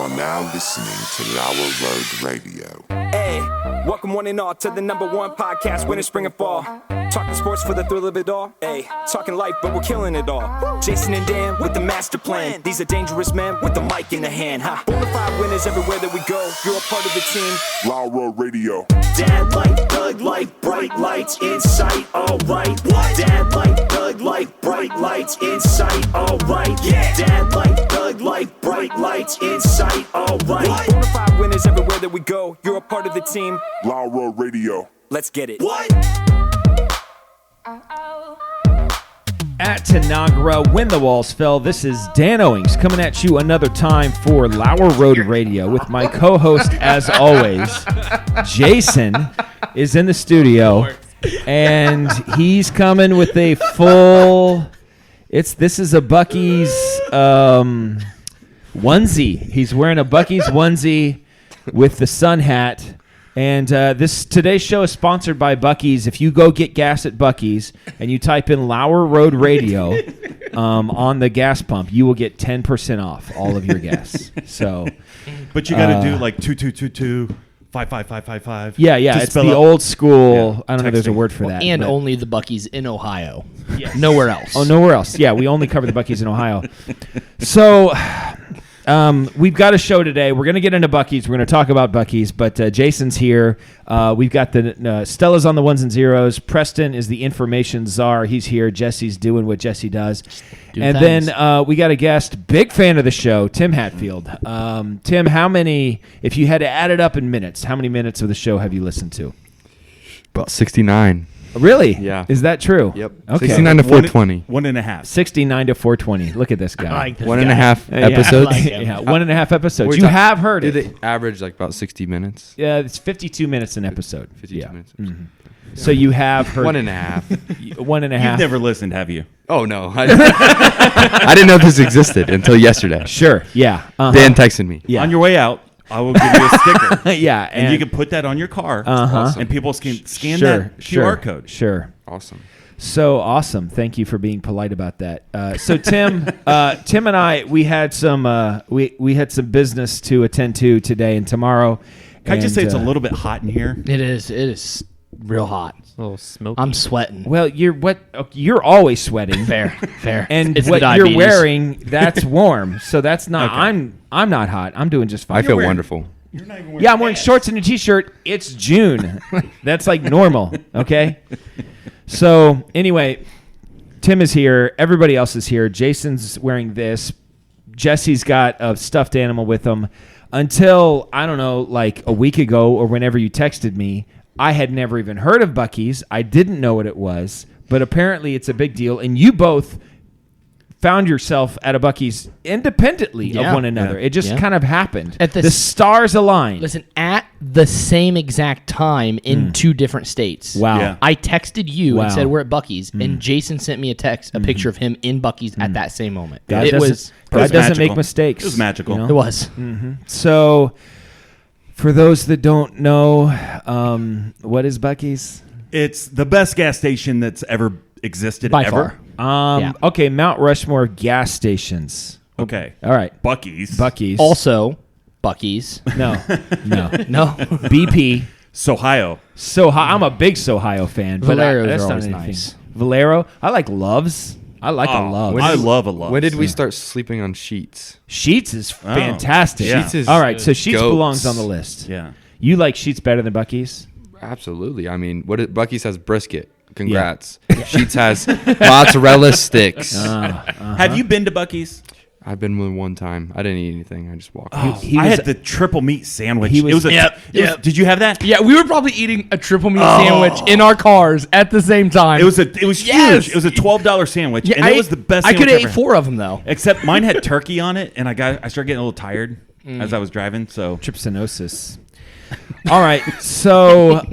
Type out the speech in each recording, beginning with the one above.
are now listening to Lauer Road Radio. Hey, welcome one and all to the #1 podcast, winter, spring, and fall. Talking sports for the thrill of it all. Hey, talking life, but we're killing it all. Jason and Dan with the master plan. These are dangerous men with the mic in the hand. Bonafide winners everywhere that we go. You're a part of the team. Lauer Radio. Dad light, thug light, bright lights in sight. All right. What? Dad light, thug light, bright lights in sight. All right. Yeah. Dad light, thug light, bright lights in sight. All right. Bonafide winners everywhere that we go. You're a part of the team. Lauer Radio. Let's get it. What? At Tanagra, when the walls fell, this is Dan Owings coming at you another time for Lauer Road Radio with my co-host, as always, Jason is in the studio, and he's coming with a full. This is a Buc-ee's onesie. He's wearing a Buc-ee's onesie with the sun hat. And today's show is sponsored by Buc-ee's. If you go get gas at Buc-ee's and you type in Lauer Road Radio on the gas pump, you will get 10% off all of your gas. So, but you got to do like 2222 55555. Yeah, it's the old school. Yeah, I don't know if there's a word for that. And only the Buc-ee's in Ohio. Yes. Nowhere else. Oh, nowhere else. Yeah, we only cover the Buc-ee's in Ohio. So. We've got a show today. We're going to get into Buc-ee's. We're going to talk about Buc-ee's, but Jason's here. We've got the Stella's on the ones and zeros. Preston is the information czar. He's here. Jesse's doing what Jesse does. Then we got a guest, big fan of the show, Tim Hatfield. Tim, if you had to add it up in minutes, how many minutes of the show have you listened to? About 69. Really? Yeah. Is that true? Yep. Okay. 69 to 420. 1.5. 69 to 420. Look at this guy. I like this One guy. and a half episodes. Yeah, 1.5 episodes. Wait, You have heard Did it. they average like about 60 minutes? Yeah, it's 52 minutes an episode. 52 minutes. Mm-hmm. So you have heard 1.5. 1.5. You've never listened, have you? Oh, no. I didn't know this existed until yesterday. Sure, yeah. Uh-huh. Dan texted me. Yeah. On your way out, I will give you a sticker. Yeah. And you can put that on your car. Awesome. And people can scan that QR code. Sure. Awesome. So awesome. Thank you for being polite about that. So Tim, Tim and I, we had some we had some business to attend to today and tomorrow. Can I just say it's a little bit hot in here? It is real hot. A little smoky. I'm sweating. Well, you're always sweating. Fair. And It's what the you're diabetes. wearing, that's warm. So that's not. Okay. I'm not hot. I'm doing just fine. I feel wonderful. You're not even wearing Yeah, I'm wearing pants. shorts and a t-shirt. It's June. That's like normal, okay? So anyway, Tim is here. Everybody else is here. Jason's wearing this. Jesse's got a stuffed animal with him. Until, I don't know, like a week ago or whenever you texted me, I had never even heard of Buc-ee's. I didn't know what it was, but apparently it's a big deal. And you both found yourself at a Buc-ee's independently of one another. Yeah. It just kind of happened. At the stars aligned. Listen, at the same exact time in two different states. Wow. Yeah. I texted you Wow. and said we're at Buc-ee's, and Jason sent me a picture of him in Buc-ee's at that same moment. God It doesn't- was God doesn't make magical. mistakes. It was magical. you know? It was. So, for those that don't know, what is Buc-ee's? It's the best gas station that's ever existed By ever. far. Yeah. Okay, Mount Rushmore of gas stations. Okay. All right, Buc-ee's. Buc-ee's. Also, Buc-ee's. no. No. BP. Sohio. I'm a big Sohio fan, but Valero's that's are not always anything. nice. Valero. I like Loves. I like a Love. I love a love. When did we start sleeping on Sheets? Sheets is fantastic. Yeah. Sheets is All right, so Sheets goats. belongs on the list. Yeah. You like Sheets better than Buc-ee's? Absolutely. I mean, Buc-ee's has brisket. Congrats. Sheets has mozzarella sticks. Have you been to Buc-ee's? I've been with one time. I didn't eat anything. I just walked. I He was- had the triple meat sandwich. He was- Did you have that? Yeah, we were probably eating a triple meat sandwich in our cars at the same time. It was huge. It was a $12 sandwich, and it was the best. I sandwich could have ate ever. 4 of them though. Except mine had turkey on it, and I started getting a little tired as I was driving. So Trypsinosis. All right, so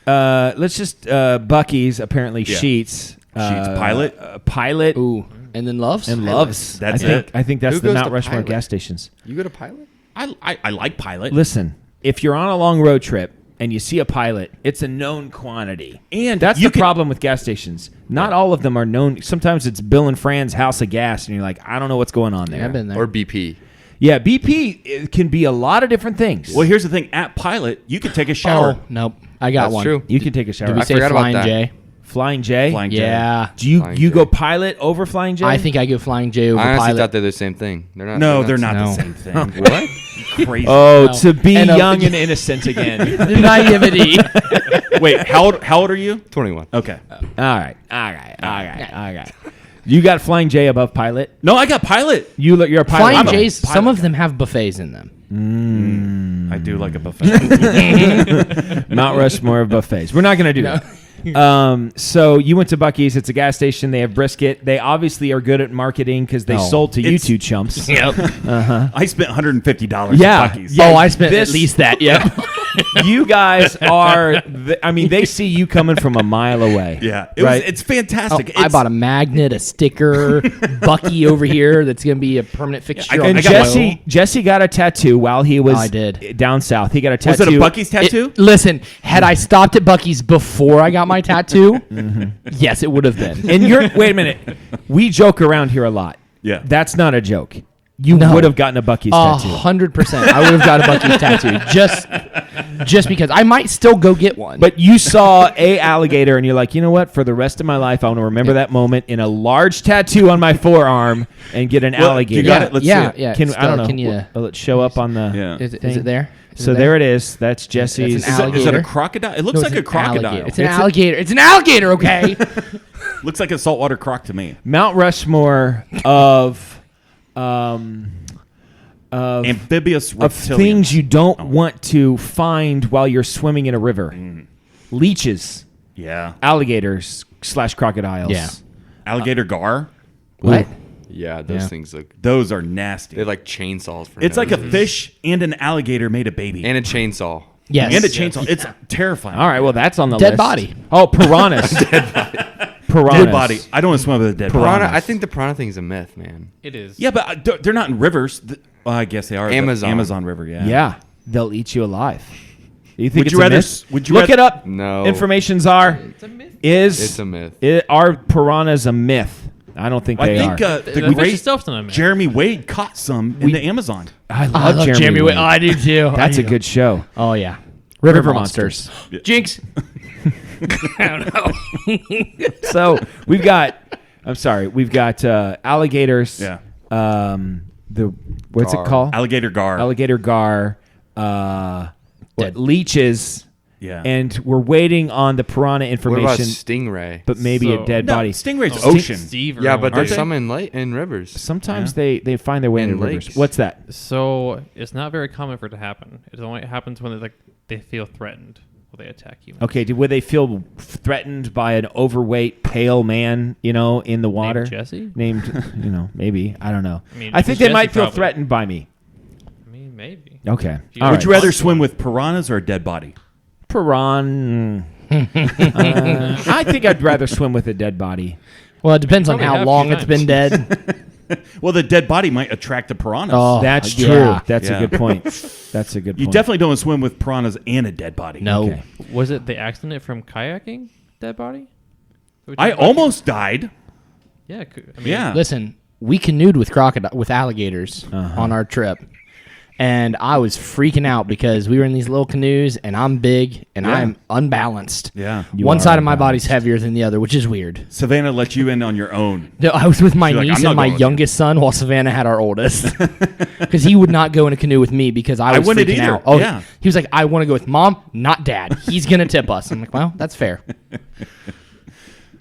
let's just Buc-ee's apparently Sheets. Pilot. Ooh, and then Loves And Loves. That's I think that's Who the goes Mount to Rushmore Pilot? gas stations. You go to Pilot? I like Pilot. Listen, if you're on a long road trip and you see a Pilot, it's a known quantity. And That's you the problem with gas stations. Not all of them are known. Sometimes it's Bill and Fran's House of Gas, and you're like, I don't know what's going on there. I've been there. Or BP? Yeah, BP it can be a lot of different things. Well, here's the thing. At Pilot, you could take a shower. Oh, nope. I got That's one. true. You can take a shower. Did we I say forgot about Flying that. J? Flying J? Flying J. Yeah. Do you Flying you J. go Pilot over Flying J? I think I go Flying J over I honestly Pilot. thought they're the same thing. They're not. No, they're not No. the same thing. What? Crazy. Oh, No. to be And, young and innocent again. The naivety. Wait, how old are you? 21. Okay. All right. You got Flying J above Pilot? No, I got Pilot. You're a pilot. Flying I'm a J's, pilot some of guy. them have buffets in them. I do like a buffet. Mount Rushmore of buffets. We're not going to do that. So you went to Buc-ee's. It's a gas station. They have brisket. They obviously are good at marketing because they No. sold to you It's- two chumps. Yep. I spent $150 Yeah. at Buc-ee's. Yeah. Oh, I spent this- at least that. Yeah. You guys are. They see you coming from a mile away. Yeah. Right. It's fantastic. I bought a magnet, a sticker, Buc-ee over here that's going to be a permanent fixture. I on And the got show. Jesse got a tattoo while he was I did. down south. He got a Was tattoo. it a Buc-ee's tattoo? Listen, had I stopped at Buc-ee's before I got my tattoo, yes, it would have been. And wait a minute. We joke around here a lot. Yeah. That's not a joke. You No. would have gotten a Buc-ee's tattoo. 100%. I would have got a Buc-ee's tattoo just because. I might still go get one. But you saw a alligator and you're like, you know what? For the rest of my life, I want to remember that moment in a large tattoo on my forearm and get an Well, alligator. you got it. Let's see it. yeah. Can, I don't know. Can you? Will it show up on the? Yeah. Is thing? it there? Is So there it is. That's Jesse's. It's an Is that a alligator. crocodile? It looks No, like it's a an crocodile. alligator. It's an alligator. It's an alligator. Okay. Looks like a saltwater croc to me. Mount Rushmore of Amphibious of reptilian. things you don't want to find while you're swimming in a river. Leeches, Yeah. alligators / crocodiles. Yeah. Alligator gar. What? Yeah, those Yeah. things look. Those are nasty. They're like chainsaws. For It's like a noses. fish and an alligator made a baby. and a chainsaw. Yes. And a chainsaw. It's terrifying. All right, well that's on the Dead list. body. Oh, piranhas. Piranhas. Dead body. I don't want to swim with a dead Piranha. body. I think the piranha thing is a myth, man. It is. Yeah, but they're not in rivers. Well, I guess they are. The Amazon. Amazon River, yeah. Yeah, they'll eat you alive. You think Would it's you a rather myth? would you Look rather- it up? No. Information's are It's a myth. It's a myth. Are piranhas a myth? I don't think I they think are. the The fish great itself's not a myth. Jeremy Wade caught some in the Amazon. I I love Jeremy Wade. Wade. Oh, I do too. That's a good show. Oh yeah. River Monsters. Jinx. I don't know. So we've got. I'm sorry. We've got alligators. Yeah. What's Gar. it called? Alligator gar. Alligator gar. Leeches. Yeah. And we're waiting on the piranha What about information, stingray? but maybe a So- dead No, body. Stingray's Oh, ocean. Steve Yeah, but aren't there's they? some in rivers. Sometimes they find their way In into rivers. lakes. What's that? So it's not very common for it to happen. It only happens when they feel threatened or they attack humans. Okay, would they feel threatened by an overweight, pale man, in the water? Jesse? Named, maybe. I don't know. I mean, I think Jesse they might feel probably. threatened by me. I mean, maybe. Okay. you- All Would right. you rather swim with piranhas or a dead body? Piran. I think I'd rather swim with a dead body. Well, it depends on Probably how have long few it's been times. dead. Well, the dead body might attract the piranhas. Oh, That's true. yeah. That's Yeah. a good point. That's a good You point. definitely don't swim with piranhas and a dead body. No. Okay. Was it the accident from kayaking? Dead body? I almost died. Yeah. I mean, Yeah. Listen, we canoed with alligators on our trip. And I was freaking out because we were in these little canoes and I'm big and Yeah. I'm unbalanced. Yeah. You One are side of my unbalanced. body's heavier than the other, which is weird. Savannah let you in on your own. No, I was with my She's like, niece "I'm not and my going with you." youngest son while Savannah had our oldest. Because he would not go in a canoe with me because I was wouldn't freaking either. out. Oh, Yeah. He was like, I want to go with Mom, not Dad. He's going to tip us. I'm like, well, that's fair.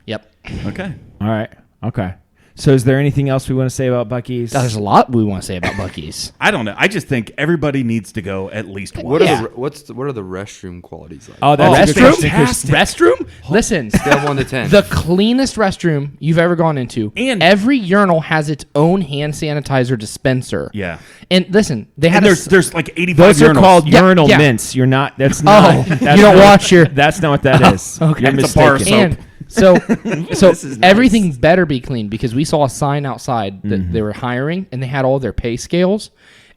Yep. Okay. All right. Okay. So is there anything else we want to say about Buc-ee's? There's a lot we want to say about Buc-ee's. I don't know. I just think everybody needs to go at least once. What Yeah. are what are the restroom qualities like? Oh, that's a good restroom? question. Restroom? Listen, Scale of 1 to 10. the cleanest restroom you've ever gone into. And- every urinal has its own hand sanitizer dispenser. Yeah. And listen, they had And a there's like 85 Those are urinals. called Yeah, urinal yeah. mints. You're not. That's not. Oh, that's you don't not- watch your- That's not what that is. okay. You're It's a bar of mistaken. soap. And so This is nice. everything better be clean because we saw a sign outside that they were hiring and they had all their pay scales.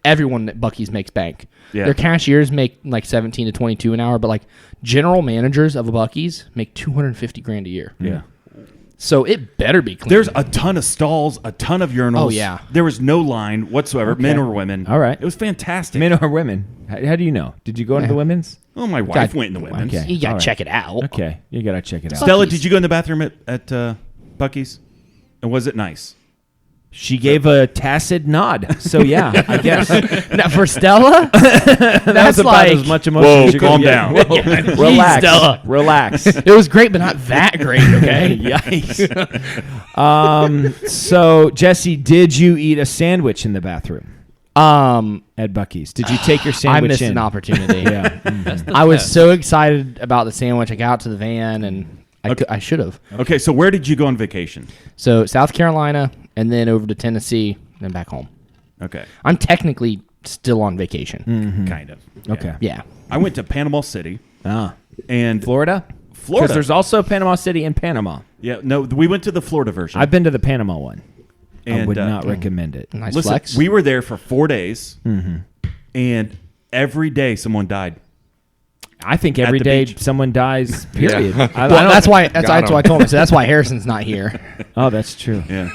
Everyone at Buc-ee's makes bank. Yeah. Their cashiers make like 17 to 22 an hour, but like general managers of a Buc-ee's make $250,000 a year. Yeah. So it better be clean. There's a ton of stalls, a ton of urinals. Oh, yeah. There was no line whatsoever, men or women. All right. It was fantastic. Men or women? How do you know? Did you go into the women's? Oh, my wife went in the women's. Okay. you got to All right. check it out. Okay, you gotta check it out. Stella, did you go in the bathroom at Buc-ee's? And was it nice? She gave a tacit nod. So yeah, I guess Now, for Stella, that's about like- as much emotion. Whoa, as you're calm gonna get. down. Whoa, relax, Stella. relax. it was great, but not that great. Okay. Yikes. So Jesse, did you eat a sandwich in the bathroom at Buc-ee's? Did you take your I sandwich missed in? an opportunity. Yeah. That's the I was test. so excited about the sandwich. I got out to the van and I should have. Okay, so where did you go on vacation? So South Carolina and then over to Tennessee, then back home. Okay, I'm technically still on vacation. kind of. Okay. Yeah. I went to Panama City and Florida? Florida. Because there's also Panama City and Panama. Yeah, no, we went to the Florida version. I've been to the Panama one. I And, would not recommend it. Nice Listen, flex. we were there for 4 days, and every day someone died. I think At every the day beach. someone dies. Period. Yeah. I well, don't- that's why that's Got why I him. told him. So that's why Harrison's not here. Oh, that's true. Yeah,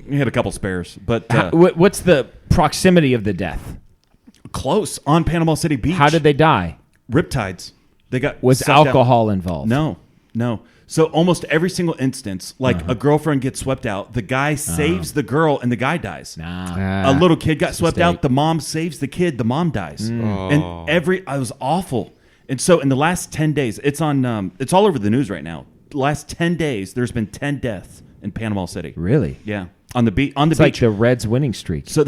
we had a couple spares, but What's the proximity of the death? close on Panama City Beach. How did they die? Riptides? They got Was sucked out. alcohol involved? No. So almost every single instance, like a girlfriend gets swept out, the guy saves the girl, and the guy dies. Nah. A little kid got swept mistake. out, the mom saves the kid, the mom dies, Oh. and it was awful. And so in the last 10 days, it's on, it's all over the news right now. The last 10 days, there's been 10 deaths in Panama City. Really? Yeah, on the beach. On the It's like beach. the Reds winning streak. So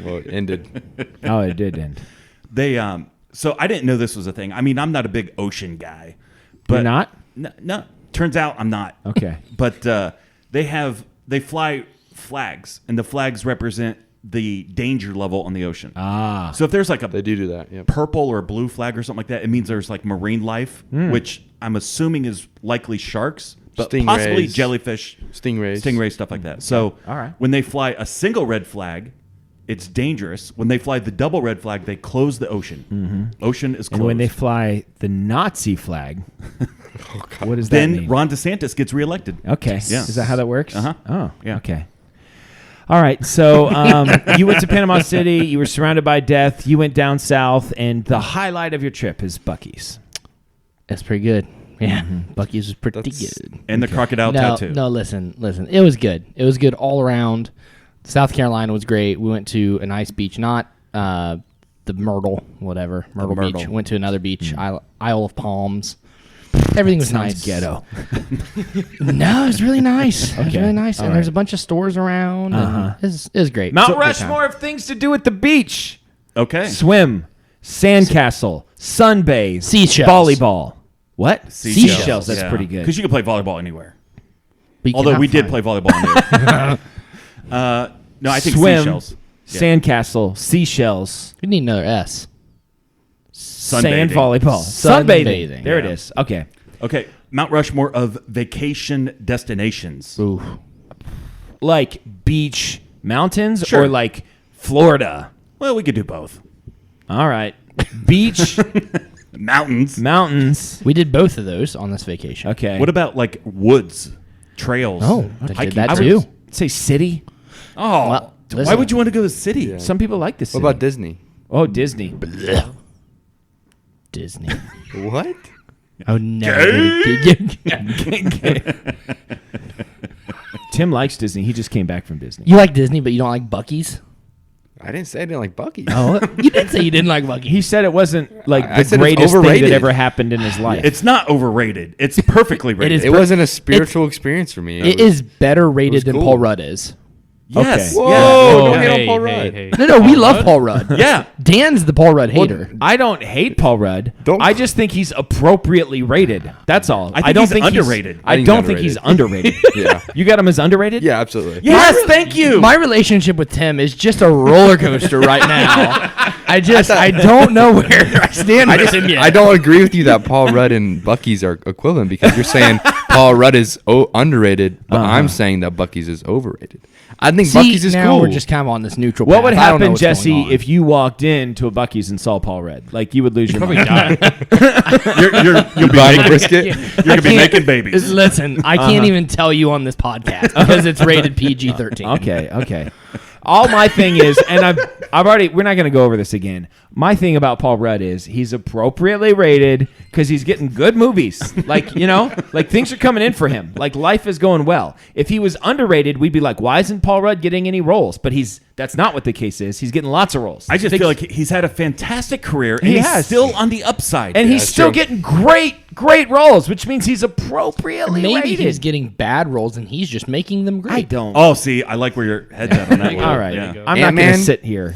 Well, it ended. Oh, it did end. they, so I didn't know this was a thing. I mean, I'm not a big ocean guy, but You're not? No, turns out I'm not. Okay. But they fly flags, and the flags represent the danger level on the ocean. Ah. So if there's like a They do that. Yep. purple or blue flag or something like that, it means there's like marine life, which I'm assuming is likely sharks, but possibly Stingrays. jellyfish, Stingrays. stuff like that. So All right. when they fly a single red flag, it's dangerous. When they fly the double red flag, they close the ocean. Ocean is closed. And when they fly the Nazi flag, what does that then mean? Ron DeSantis gets reelected. Okay. Yeah. Is that how that works? Uh-huh. Oh, Yeah. okay. All right. So you went to Panama City. You were surrounded by death. You went down south, and the highlight of your trip is Buc-ee's. That's pretty good. Yeah, Buc-ee's was pretty That's- good. And the crocodile tattoo. No, listen. It was good. It was good all around. South Carolina was great. We went to a nice beach, not the Myrtle, whatever. Myrtle Beach. Myrtle. Went to another beach, Isle of Palms. Everything was Sounds nice. ghetto. No, it was really nice. It was Okay. really nice. All And there's right. a bunch of stores around. and it was great. Mount Great time. Rushmore of things to do at the beach. Okay. Swim, sandcastle, sunbathe, Seashells. volleyball. What? Seashells. That's pretty good. Because you can play volleyball anywhere. But you Although cannot we did find- play volleyball on there. No, I think Swim, seashells. Yeah. sandcastle, seashells, We need another S. sand Sunbathing. volleyball, Sunbathing. sunbathing. There it Yeah. is. Okay. Okay. Mount Rushmore of vacation destinations. Ooh. Like beach mountains Sure. or like Florida. Well, we could do both. All right. Beach, Mountains. mountains. We did both of those on this vacation. Okay. What about like woods, trails? Oh, I hiking? did that I would too. say city. Oh, Well, why listen. would you want to go to the city? Yeah. Some people like the What city. about Disney? Oh, Disney. Disney. What? Oh no. Tim likes Disney. He just came back from Disney. You like Disney, but you don't like Buc-ee's? I didn't say I didn't like Buc-ee's. Oh, you did say you didn't like Buc-ee's. He said it wasn't like I the said it's greatest thing overrated. that ever happened in his life. It's not overrated. It's perfectly rated. is It wasn't a spiritual experience for me. It is better rated than cool. Paul Rudd is. Yes. Okay. Whoa! Yeah. Don't hate on hey, Paul hey, Rudd. hey. No, we love Paul Rudd. Yeah. Dan's the Paul Rudd hater. I don't hate Paul Rudd. Don't- I just think he's appropriately rated. That's all. I think don't he's think underrated. I I think don't he's think he's underrated. underrated. Yeah. You got him as underrated? Yeah, absolutely. Yes, thank you. My relationship with Tim is just a roller coaster right now. I don't know where I stand with him yet. I don't agree with you that Paul Rudd and Buc-ee's are equivalent because you're saying Paul Rudd is underrated, but I'm saying that Buc-ee's is overrated. I think See, Buc-ee's is now cool. we're just kind of on this neutral What path. would I don't know happen, what's going Jesse, on. if you walked into a Buc-ee's and saw Paul Rudd? Like, you would lose your Probably mind. die. You'll be Buying making, brisket? you're gonna be making babies. Listen, I can't even tell you on this podcast because it's rated PG-13. Okay. All my thing is, and I've already, we're not going to go over this again. My thing about Paul Rudd is he's appropriately rated because he's getting good movies. Like, like things are coming in for him. Like life is going well. If he was underrated, we'd be like, why isn't Paul Rudd getting any roles? But that's not what the case is. He's getting lots of roles. I just feel like he's had a fantastic career, and He he's has. still on the upside. and he's that's still true. getting great roles, which means he's appropriately Maybe rated. he's getting bad roles and he's just making them great. I don't. Oh, see, I like where your head's at on that one. All right. Yeah. I'm not going to Ant-Man? sit here.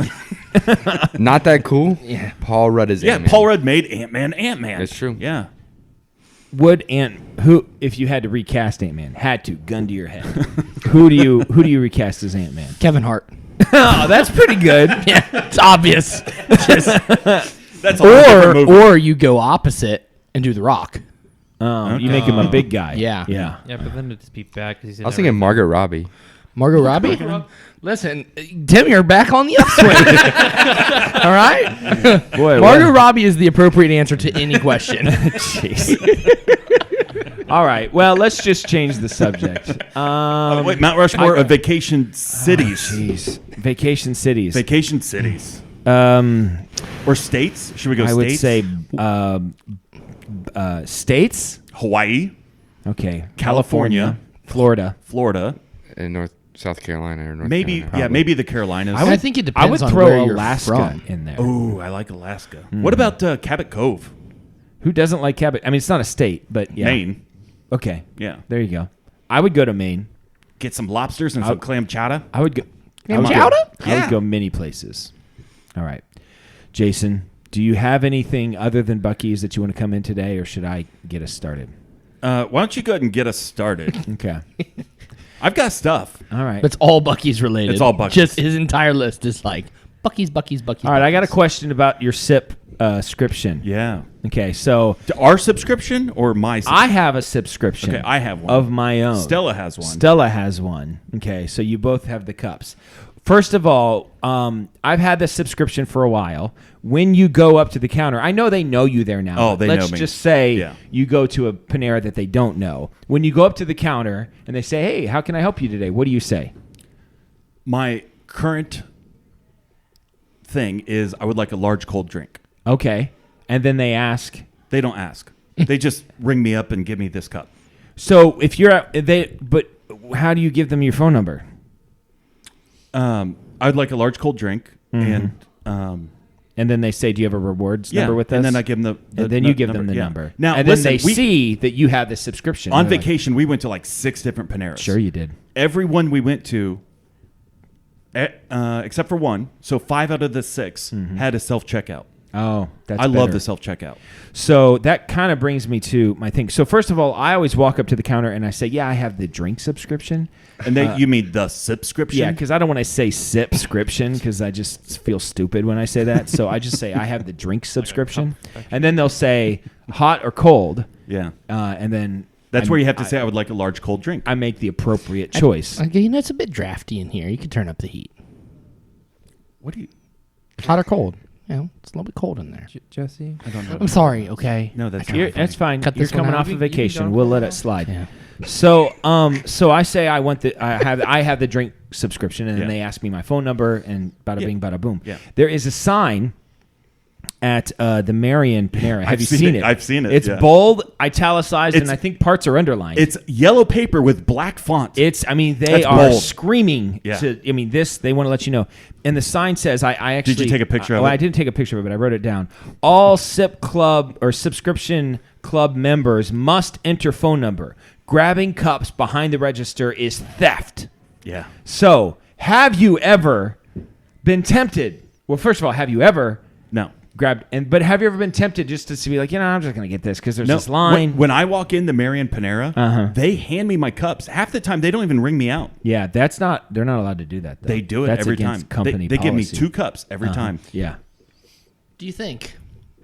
Not that cool. Yeah. Paul Rudd is Yeah, Ant-Man. Paul Rudd made Ant-Man. That's true. Yeah. Who, if you had to recast Ant-Man, had to, gun to your head, who do you recast as Ant-Man? Kevin Hart. Oh, that's pretty good. Yeah, it's obvious. That's a whole different movie. Or you go opposite and do The Rock. You make him a big guy. Yeah. Yeah. Yeah, but then it'd just be bad because he's. I was thinking Margot Robbie. Margot Robbie? Listen, Tim, you're back on the upswing. All right? Boy, Margot Robbie is the appropriate answer to any question. Jeez. All right. Well, let's just change the subject. Wait, Mount Rushmore of vacation cities. Jeez. Vacation cities. Vacation cities. Or states? Should we go I states? would say states. Hawaii, Okay. California, Florida. Florida. In South Carolina or North Maybe, Carolina. maybe the Carolinas. I think it I depends would on throw where you're Alaska from. in there. Oh, I like Alaska. What about Cabot Cove? Who doesn't like Cabot? I mean, it's not a state, but yeah. Maine. Okay. Yeah. There you go. I would go to Maine. Get some lobsters and some clam chowder. I would go. Clam I would chowder? Go, I would go many places. All right. Jason, do you have anything other than Buc-ee's that you want to come in today, or should I get us started? Why don't you go ahead and get us started? Okay. I've got stuff. All right. It's all Buc-ee's related. It's all Buc-ee's. Just his entire list is like Buc-ee's. All right. I got a question about your SIP subscription. Yeah. Okay. So To our subscription or my subscription? I have a subscription. Okay, I have one. of my own. Stella has one. Stella has one. Okay, so you both have the cups. First of all, I've had this subscription for a while. When you go up to the counter, I know they know you there now. Oh, but they know let's me. just say Yeah. you go to a Panera that they don't know. When you go up to the counter and they say, "Hey, how can I help you today?" What do you say? My current thing is I would like a large cold drink. Okay, and then they ask. They don't ask. They just ring me up and give me this cup. So if you're at, but how do you give them your phone number? I'd like a large cold drink Mm-hmm. and And then they say, "Do you have a rewards yeah, number with us?" and then I give them the and then you give them the yeah. number. Now, and then listen, they see that you have this subscription. on They're like, vacation, we went to like 6 different Paneras. Sure, you did. Everyone we went to, except for one, so 5 out of the 6 had a self checkout. Oh, that's I love better. the self checkout. So that kind of brings me to my thing. So first of all, I always walk up to the counter and I say, "Yeah, I have the drink subscription." And then you mean the subscription? Yeah, because I don't want to say subscription because I just feel stupid when I say that. So I just say I have the drink subscription, and then they'll say hot or cold, Yeah. and then That's where you have to say I would like a large cold drink. I make the appropriate choice. Okay, it's a bit drafty in here. You could turn up the heat. What do you? Hot or cold? It's a little bit cold in there. Jesse. I don't know. I'm sorry. Okay. No, that's You're- not funny. that's fine. Cut You're this one coming out. off You of can go vacation. on. We'll let it slide. Yeah. So I say I want I have the drink subscription, and then Yeah. they ask me my phone number, and bada bing, bada boom. Yeah. There is a sign at the Marion Panera. Have I've you seen seen it. it? I've seen it, It's yeah. bold, italicized, and It's- I think parts are underlined. It's yellow paper with black font. It's. I mean, they That's are bold. screaming. Yeah. I mean, this. They want to let you know. And the sign says, "I actually." Did you take a picture of well, it? I didn't take a picture of it, but I wrote it down. All SIP Club or subscription club members must enter phone number. Grabbing cups behind the register is theft. yeah. So, have you ever been tempted? Well, first of all, have you ever No. grabbed? But have you ever been tempted just to be like, I'm just going to get this because there's this line? When I walk in the Marion Panera, they hand me my cups. Half the time, they don't even ring me out. Yeah, that's not. They're not allowed to do that. Though. They do it That's every against time. Company They give me policy. 2 cups every time. Yeah. Do you think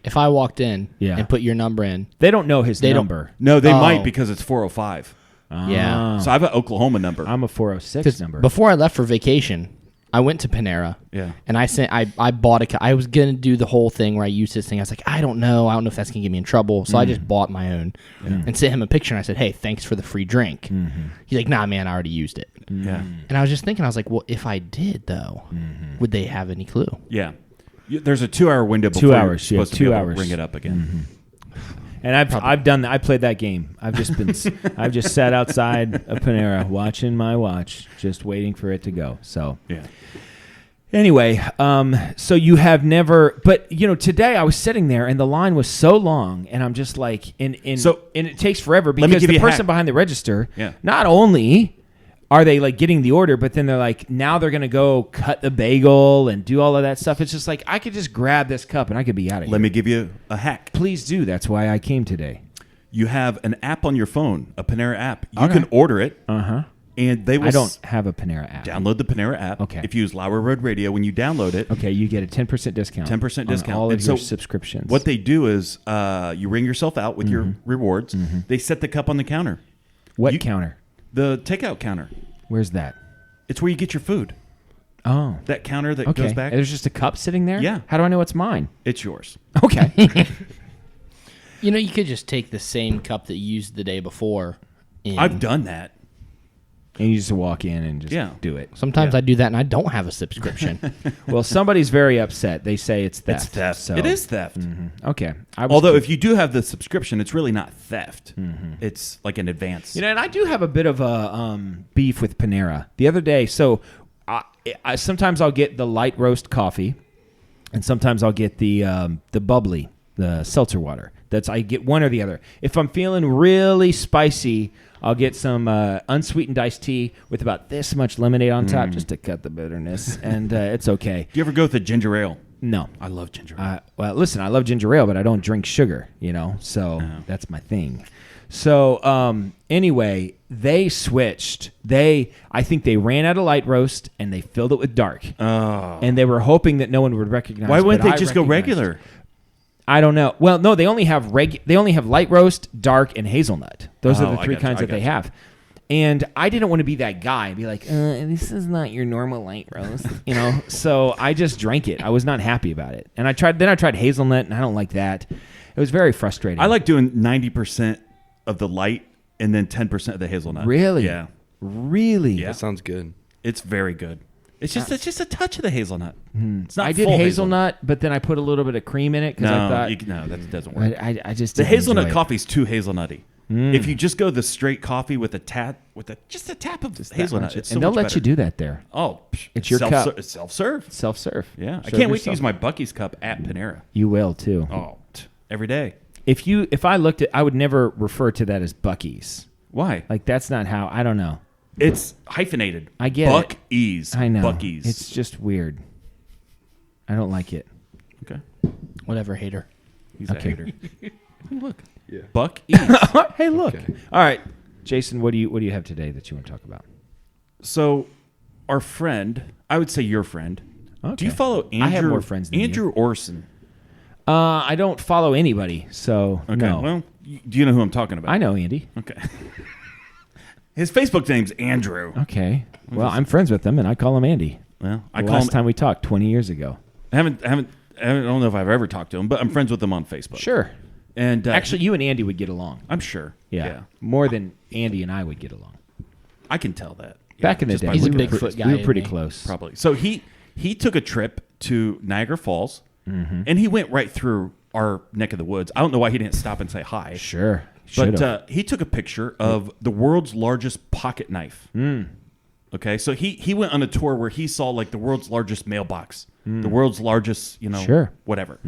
If I walked in Yeah. and put your number in, They don't know his They don't- number. No, they Oh. might because it's 405. yeah. So I have an Oklahoma number. I'm a 406 'Cause number. before I left for vacation, I went to Panera. Yeah. And I bought I was gonna do the whole thing where I used this thing. I was like, I don't know if that's gonna get me in trouble. So I just bought my own and sent him a picture. And I said, hey, thanks for the free drink. He's like, nah, man, I already used it. Yeah. And I was just thinking, I was like, well, if I did though, would they have any clue? Yeah. There's a 2 hour window before 2 you're hours, yeah, supposed to 2 be able to hours. ring it up again. And I've done that. I played that game. I've just sat outside of Panera watching my watch, just waiting for it to go. So Yeah. anyway, so you have never, but today I was sitting there and the line was so long, and I'm just like, and it takes forever Let me because give the you a person hack. behind the register, Yeah. not only are they like getting the order, but then they're like, now they're gonna go cut the bagel and do all of that stuff. It's just like I could just grab this cup and I could be out of here. Let me give you a hack. Please do. That's why I came today. You have an app on your phone, a Panera app. You Okay. can order it, Uh-huh. and they will I don't have a Panera app. download the Panera app. Okay. If you use Lauer Road Radio, when you download it, Okay, you get a 10% discount. 10% on discount. all of And your so subscriptions. what they do is you ring yourself out with your rewards. They set the cup on the counter, What counter? the takeout counter. Where's that? It's where you get your food. Oh, That counter that okay. goes back, There's just a cup sitting there. Yeah. How do I know it's mine? it's yours. Okay. You could just take the same cup that you used the day before. I've done that. And you just walk in and just Yeah. do it. Sometimes I do that and I don't have a subscription. Well, somebody's very upset. They say it's theft. It's theft. So. It is theft. Okay. I was Although cu- if you do have the subscription, it's really not theft. It's like an advance. and I do have a bit of a beef with Panera. The other day, so I sometimes I'll get the light roast coffee, and sometimes I'll get the bubbly, the seltzer water. I get one or the other. If I'm feeling really spicy, I'll get some unsweetened iced tea with about this much lemonade on top, just to cut the bitterness, and it's okay. Do you ever go with the ginger ale? No. I love ginger ale. Well, listen, I love ginger ale, but I don't drink sugar, so that's my thing. So anyway, they switched. I think they ran out of light roast, and they filled it with dark. Oh. And they were hoping that no one would recognize. Why wouldn't but they I just go recognized regular? it. I don't know. Well, no, they only have light roast, dark, and hazelnut. Those are Oh, the I three gotcha, kinds I that they gotcha. have. And I didn't want to be that guy and be like, this is not your normal light roast, So I just drank it. I was not happy about it. And I tried hazelnut, and I don't like that. It was very frustrating. I like doing 90% of the light and then 10% of the hazelnut. Really? Yeah. Really? Yeah. That sounds good. It's very good. It's just a touch of the hazelnut. It's not I did full hazelnut, but then I put a little bit of cream in it because I thought No, that doesn't work. I just The didn't hazelnut enjoy it. coffee is too hazelnutty. If you just go the straight coffee with just a tap of hazelnut, it's so and they'll much let better. you do that there. Oh, It's your cup. It's self-serve. Self-serve. Yeah, I Serve can't wait to yourself. use my Buc-ee's cup at Panera. You will too. Oh, every day. If I looked at, I would never refer to that as Buc-ee's. Why? Like that's not how. I don't know. It's hyphenated. I get it. Buc-ee's. I know. Buc-ee's. It's just weird. I don't like it. okay. Whatever, hater. He's Okay. a hater. Look. Yeah. Buc-ee's. Hey, look. Okay. All right, Jason. What do you have today that you want to talk about? So, our friend, I would say your friend. Okay. Do you follow Andrew? I have more friends than you. Andrew Orson. I don't follow anybody, so Okay. no. Well, do you know who I'm talking about? I know Andy. Okay. His Facebook name's Andrew. Okay. Well, I'm friends with him, and I call him Andy. Well, The last time we talked 20 years ago. I don't know if I've ever talked to him, but I'm friends with him on Facebook. Sure. And Actually, you and Andy would get along. I'm sure. Yeah. More than Andy and I would get along. I can tell that. Back in the just day, by He's a we looking were at Bigfoot it. guy. We were pretty isn't he? close. Probably. So he took a trip to Niagara Falls, and he went right through our neck of the woods. I don't know why he didn't stop and say hi. Sure. But he took a picture of the world's largest pocket knife. Okay, so he went on a tour where he saw like the world's largest mailbox, the world's largest, Sure. whatever.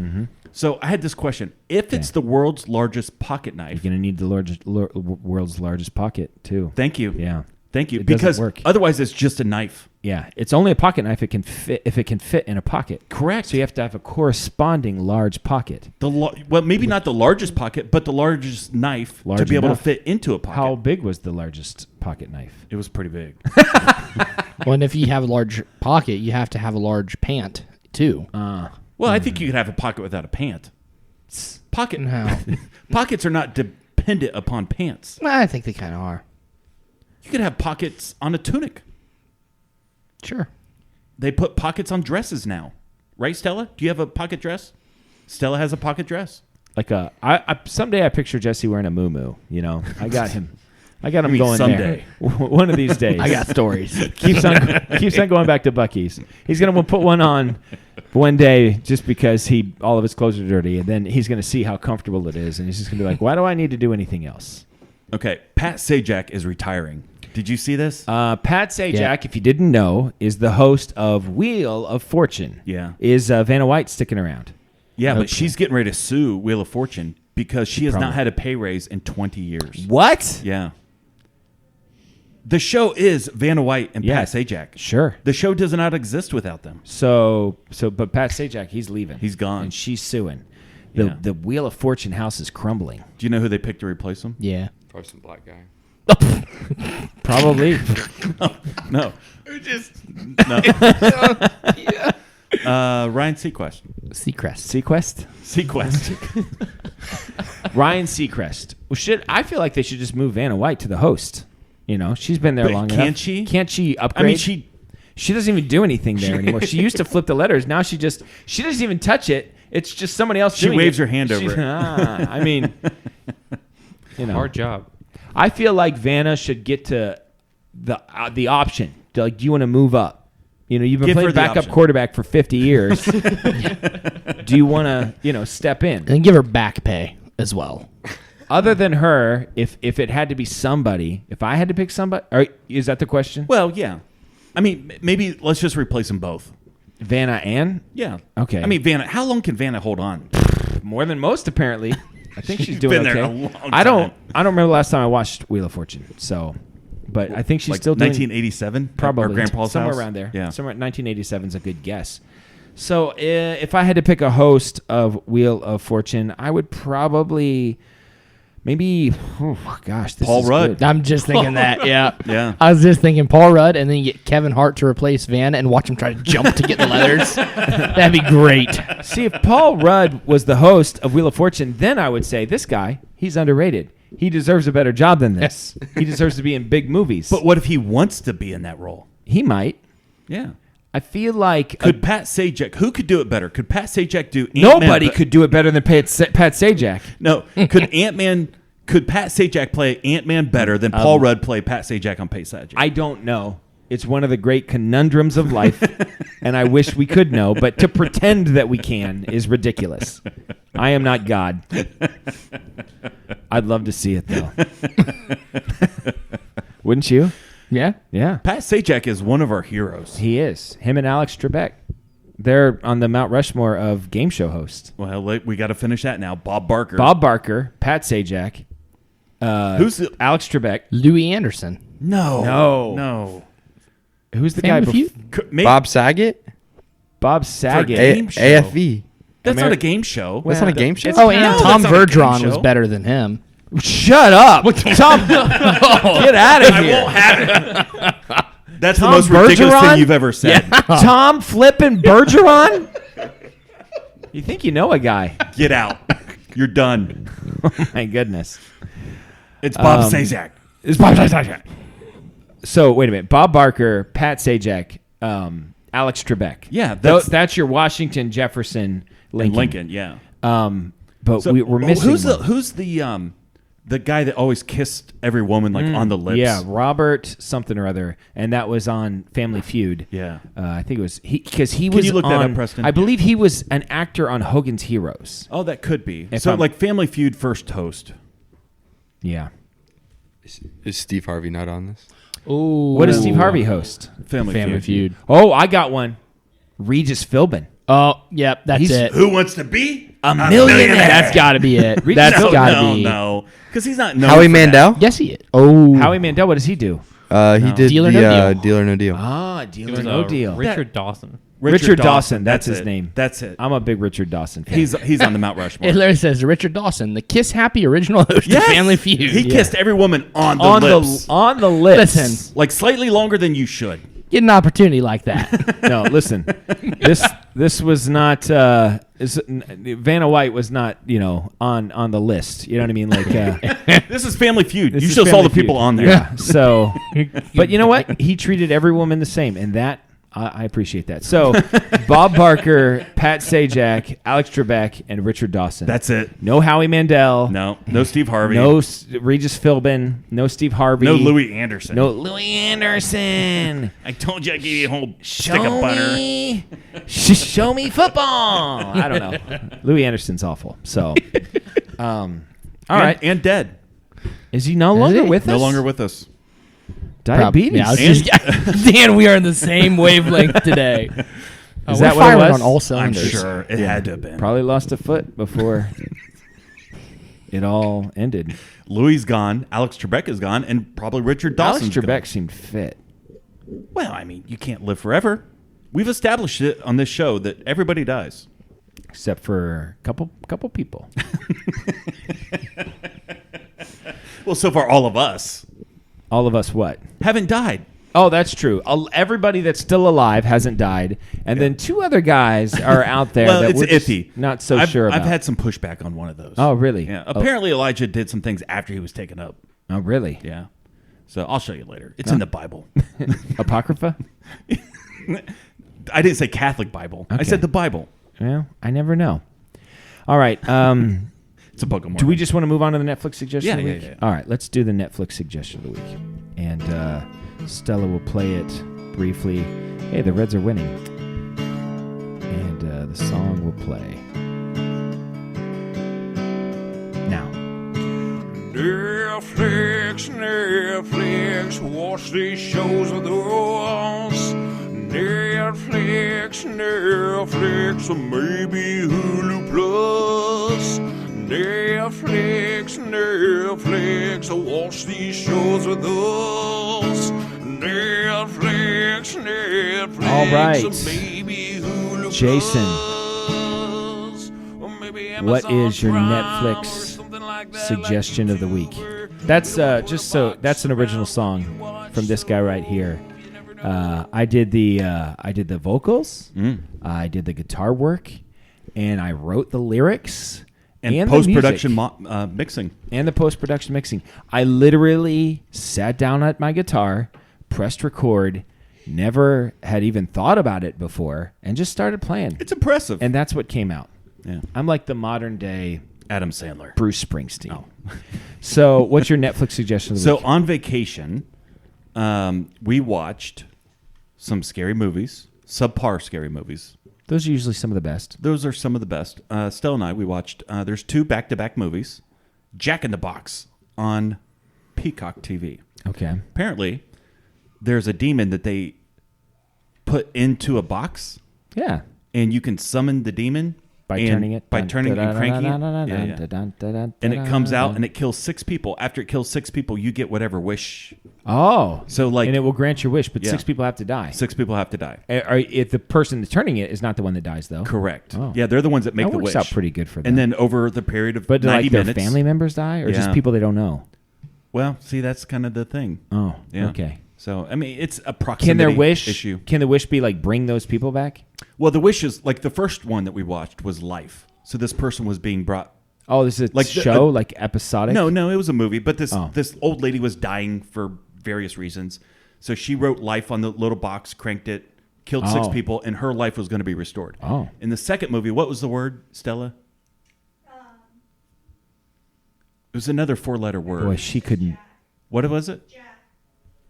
So I had this question: if it's the world's largest pocket knife, You're going to need the world's largest pocket, too. thank you, Yeah. thank you, It doesn't because work. otherwise it's just a knife. Yeah. It's only a pocket knife if it can fit in a pocket. Correct. So you have to have a corresponding large pocket. Well, maybe not the largest pocket, but the largest knife to Large be able enough. to fit into a pocket. How big was the largest pocket knife? It was pretty big. Well, and if you have a large pocket, you have to have a large pant too. Well, I think you could have a pocket without a pant. Pocket. No. Pockets are not dependent upon pants. I think they kind of are. You could have pockets on a tunic. Sure. They put pockets on dresses now. Right, Stella? Do you have a pocket dress? Stella has a pocket dress. Like someday I picture Jesse wearing a muumuu. You know, I got him mean going someday? there. One of these days. I got stories. keeps on going back to Buc-ee's. He's gonna put one on one day just because all of his clothes are dirty, and then he's gonna see how comfortable it is, and he's just gonna be like, "Why do I need to do anything else?" Okay, Pat Sajak is retiring. Did you see this? Pat Sajak, Yeah. if you didn't know, is the host of Wheel of Fortune. Yeah. Is Vanna White sticking around? Yeah, Okay. but she's getting ready to sue Wheel of Fortune because she has Probably. not had a pay raise in 20 years. What? Yeah. The show is Vanna White and Yeah. Pat Sajak. Sure. The show does not exist without them. But Pat Sajak, he's leaving. He's gone. and she's suing. Yeah. The Wheel of Fortune house is crumbling. Do you know who they picked to replace him? Yeah. Probably some black guy. Probably. No. No. Ryan Seacrest. Seacrest. Ryan Seacrest. Well, I feel like they should just move Vanna White to the host. You know, she's been there But long can't enough. she? Can't she upgrade? I mean, She doesn't even do anything there anymore. She used to flip the letters. Now she doesn't even touch it. It's just somebody else She doing waves it. her hand over it. I mean, you know. Hard job. I feel like Vanna should get to the option. Do you want to move up? You know, you've been Give her playing the backup option. quarterback for 50 years. Do you want to, step in? And give her back pay as well. Other than her, if it had to be somebody, if I had to pick somebody, is that the question? Well, yeah. I mean, maybe let's just replace them both. Vanna and Yeah. Okay. I mean, Vanna. How long can Vanna hold on? more than most apparently. I think she's doing been there okay. a long I don't time. remember the last time I watched Wheel of Fortune. So, but I think she's Like still doing 1987? probably Or Grandpa's somewhere house? around there. Yeah. Somewhere 1987 is a good guess. So, if I had to pick a host of Wheel of Fortune, I would probably maybe this Paul is Rudd. good. I'm just thinking that. Yeah. Yeah. I was just thinking Paul Rudd, and then you get Kevin Hart to replace Vanna and watch him try to jump to get the letters. That'd be great. See, if Paul Rudd was the host of Wheel of Fortune, then I would say this guy, he's underrated. He deserves a better job than this. He deserves to be in big movies. But what if he wants to be in that role? he might. Yeah. I feel like Could Pat Sajak, who could do it better? Could Pat Sajak do Ant-Man nobody could do it better than Pat Sajak. No. Could Pat Sajak play Ant-Man better than Paul Rudd play Pat Sajak on Pat Sajak? I don't know. It's one of the great conundrums of life, and I wish we could know, but to pretend that we can is ridiculous. I am not God. I'd love to see it, though. Wouldn't you? Yeah. Yeah. Pat Sajak is one of our heroes. He is. Him and Alex Trebek. They're on the Mount Rushmore of game show hosts. Well, we got to finish that now. Bob Barker. Bob Barker, Pat Sajak, Who's the... Alex Trebek. Louis Anderson. No. Who's the Family guy? Feud? Bob Saget? Bob For Saget. game show. AFV. That's Ameri- not a game show. That's not a game show? Oh, and No, Tom that's not a game Bergeron was show. better than him. Shut up, Tom. Get out of here. That's Tom the most ridiculous Bergeron? thing you've ever said. Tom flipping Bergeron. You think you know a guy? Get out. You're done. My goodness. It's Bob Sajak. It's Bob Sajak. So wait a minute. Bob Barker, Pat Sajak, Alex Trebek. Yeah, that's your Washington, Jefferson, Lincoln. Lincoln, yeah. But So, we're missing. who's the guy that always kissed every woman like on the lips? Yeah, Robert something or other, and that was on Family Feud. Yeah. I think it was because he was. you look that on, up, Preston? I believe he was an actor on Hogan's Heroes. Oh, that could be. If So I'm- like Family Feud first host. Yeah. Is Steve Harvey not on this? Ooh. What does Steve Harvey host? Family Family Feud. Oh, I got one. Regis Philbin. Oh, yep, that's He's- it. Who wants to be A millionaire. That's got to be it. That's no, got to no, be. no, because he's not known Howie for that. Mandel? Yes, he is. Oh. Howie Mandel. What does he do? He did Deal or the No Deal. Deal or No Deal. Ah, Deal It or was No Deal. Richard Dawson. Richard Dawson. That's his it. name. That's it. I'm a big Richard Dawson fan. He's on the Mount Rushmore. It literally says Richard Dawson, the Kiss Happy original host Yes! of Family Feud. He kissed every woman on the on lips. the lips. Listen. Like slightly longer than you should. get an opportunity like that. No, listen. This was not. Vanna White was not. On the list. You know what I mean? Like. This is Family Feud. This You is should have saw Family the people Feud. on there. Yeah. So, but you know what? He treated every woman the same, and that I appreciate that. So, Bob Barker, Pat Sajak, Alex Trebek, and Richard Dawson. That's it. No Howie Mandel. No Steve Harvey. No Regis Philbin. No Steve Harvey. No Louis Anderson. No Louis Anderson. I told you I gave you a whole stick of butter. Show me football. I don't know. Louis Anderson's awful. So, all right. And dead. Is he no longer with us? No longer with us. Diabetes. Yeah, I was just, Dan, we are in the same wavelength today. Is we're that what it firing was? on all I'm cylinders. sure it had to have been. Probably lost a foot before it all ended. Louis is gone. Alex Trebek is gone. And probably Richard Dawson's Alex Trebek gone. seemed fit. Well, I mean, you can't live forever. We've established it on this show that everybody dies. Except for a couple people. Well, so far, all of us All of us what? haven't died. Oh, that's true. Everybody that's still alive hasn't died. And then two other guys are out there Well, that it's we're just iffy. not so I've, sure about. I've had some pushback on one of those. Oh, really? Yeah. Apparently, Elijah did some things after he was taken up. Oh, really? Yeah. So I'll show you later. It's in the Bible. Apocrypha? I didn't say Catholic Bible. I Okay. said the Bible. Well, I never know. All right. It's a Book of Mormon. Do we just want to move on to the Netflix suggestion of the Yeah, week? yeah, yeah. All right, let's do the Netflix suggestion of the week. And Stella will play it briefly. Hey, the Reds are winning. And the song will play now. Netflix, watch these shows of those. Netflix, or maybe Hulu Plus. Netflix, watch these shows with us. Netflix, All right. or maybe Hulu Jason, Plus. Or maybe what Amazon is your Prime or Netflix something like that, suggestion like of the week? YouTuber. That's that's an original song from this guy right here. I did the vocals, I did the guitar work, and I wrote the lyrics and the post-production music. mixing. And the post-production mixing. I literally sat down at my guitar, pressed record, never had even thought about it before, and just started playing. It's impressive. And that's what came out. Yeah. I'm like the modern day Adam Sandler. Bruce Springsteen. So what's your Netflix suggestion of the So week? on vacation, we watched some scary movies, subpar scary movies. Those are usually some of the best. Those are some of the best. Stella and I, we watched, there's 2 back-to-back movies. Jack in the Box on Peacock TV. Okay. Apparently, there's a demon that they put into a box, Yeah. and you can summon the demon By and- turning it. by turning and cranking it. And it comes out and it kills 6 people. After it kills 6 people, you get whatever wish. Oh. So, like- and it will grant your wish, but Yeah. 6 people have to die. 6 people have to die. If the person turning it is not the one that dies, though. Correct. Oh. Yeah, they're the ones that make That the works wish. out pretty good for them. And then over the period of But do 90 like their minutes, family members die, or just Yeah. people they don't know? Well, see, that's kind of the thing. Oh. Yeah. Okay. So, I mean, it's a Can proximity their wish issue. Can the wish be like bring those people back? Well, the wish is like the first one that we watched was life. So this person was being brought. Oh, this is a Like show, like episodic. No, it was a movie. But this Oh. this old lady was dying for various reasons. So she wrote life on the little box, cranked it, killed 6 Oh. people, and her life was going to be restored. Oh. In the second movie, what was the word, Stella? It was another 4-letter word. Boy, she couldn't. What was it? Jack.